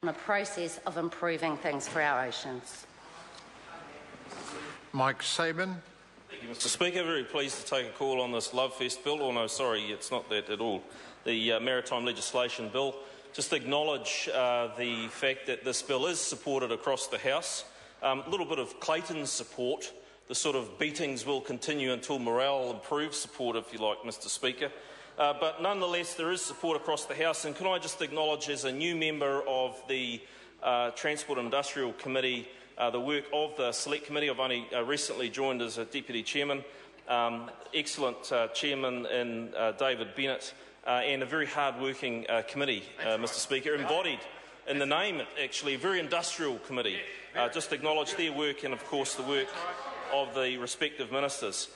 on a process of improving things for our oceans. Mike Sabin. Thank you, Mr. Speaker. Very pleased to take a call on this Love Fest bill. Oh no, sorry, it's not that at all. The Maritime Legislation Bill. Just acknowledge the fact that this bill is supported across the House. A little bit of Clayton's support. The sort of beatings will continue until morale improves support, if you like, Mr. Speaker. But nonetheless, there is support across the House. And can I just acknowledge, as a new member of the Transport and Industrial Committee, the work of the Select Committee. I've only recently joined as a Deputy Chairman. Excellent Chairman in David Bennett, and a very hard-working committee, Mr. Speaker, embodied in the name, actually, a very industrial committee. Just acknowledge their work and, of course, the work of the respective ministers.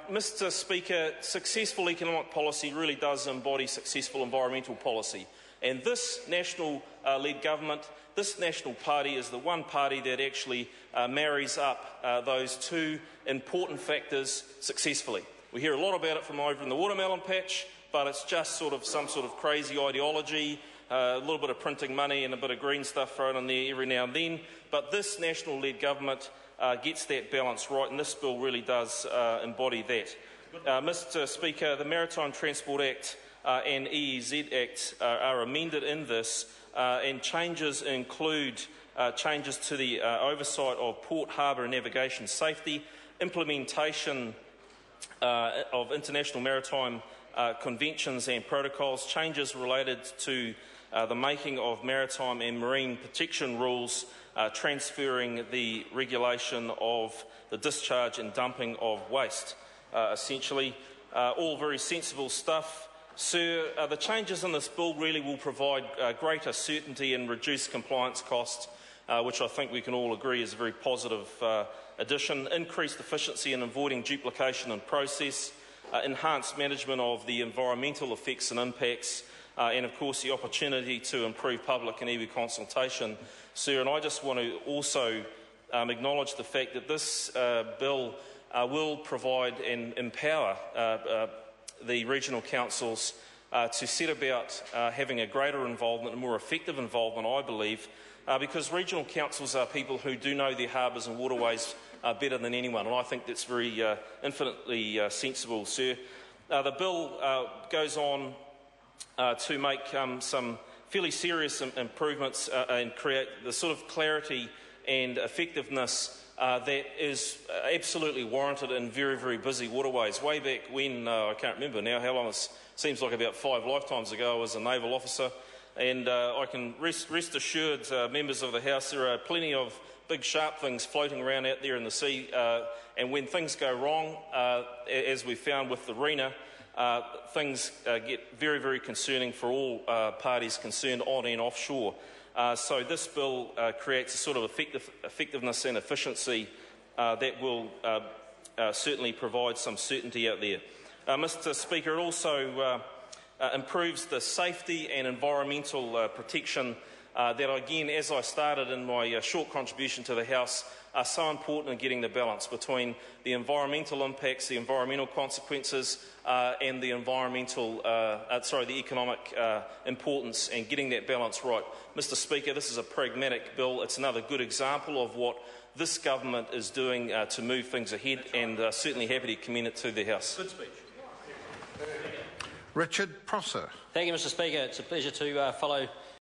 Mr. Speaker, successful economic policy really does embody successful environmental policy. And this national-led government, this National Party, is the one party that actually marries up those two important factors successfully. We hear a lot about it from over in the watermelon patch, but it's just sort of some sort of crazy ideology, a little bit of printing money and a bit of green stuff thrown in there every now and then. But this national-led government gets that balance right, and this bill really does embody that. Mr. Speaker, the Maritime Transport Act and EEZ Act are amended in this, and changes include changes to the oversight of port, harbour and navigation safety, implementation of international maritime conventions and protocols, changes related to the making of maritime and marine protection rules, transferring the regulation of the discharge and dumping of waste, essentially. All very sensible stuff. Sir, the changes in this bill really will provide greater certainty and reduce compliance costs, which I think we can all agree is a very positive addition. Increased efficiency in avoiding duplication and process, enhanced management of the environmental effects and impacts, and of course the opportunity to improve public and iwi consultation. Sir, and I just want to also acknowledge the fact that this bill will provide and empower the regional councils to set about having a greater involvement, a more effective involvement, I believe, because regional councils are people who do know their harbours and waterways better than anyone, and I think that's very infinitely sensible, sir. The bill goes on to make some fairly serious improvements and create the sort of clarity and effectiveness that is absolutely warranted in very, very busy waterways. Way back when, I can't remember now how long, it seems like about 5 lifetimes ago, I was a naval officer, and I can rest assured, members of the House, there are plenty of big sharp things floating around out there in the sea, and when things go wrong, as we found with the Rena, things get very, very concerning for all parties concerned on and offshore. So this bill creates a sort of effectiveness and efficiency that will certainly provide some certainty out there. Mr. Speaker, it also improves the safety and environmental protection that, again, as I started in my short contribution to the House, are so important in getting the balance between the environmental impacts, the environmental consequences, and the the economic importance, and getting that balance right. Mr. Speaker, this is a pragmatic bill. It's another good example of what this government is doing to move things ahead, and certainly happy to commend it to the House. Good speech. Richard Prosser. Thank you, Mr. Speaker. It's a pleasure to follow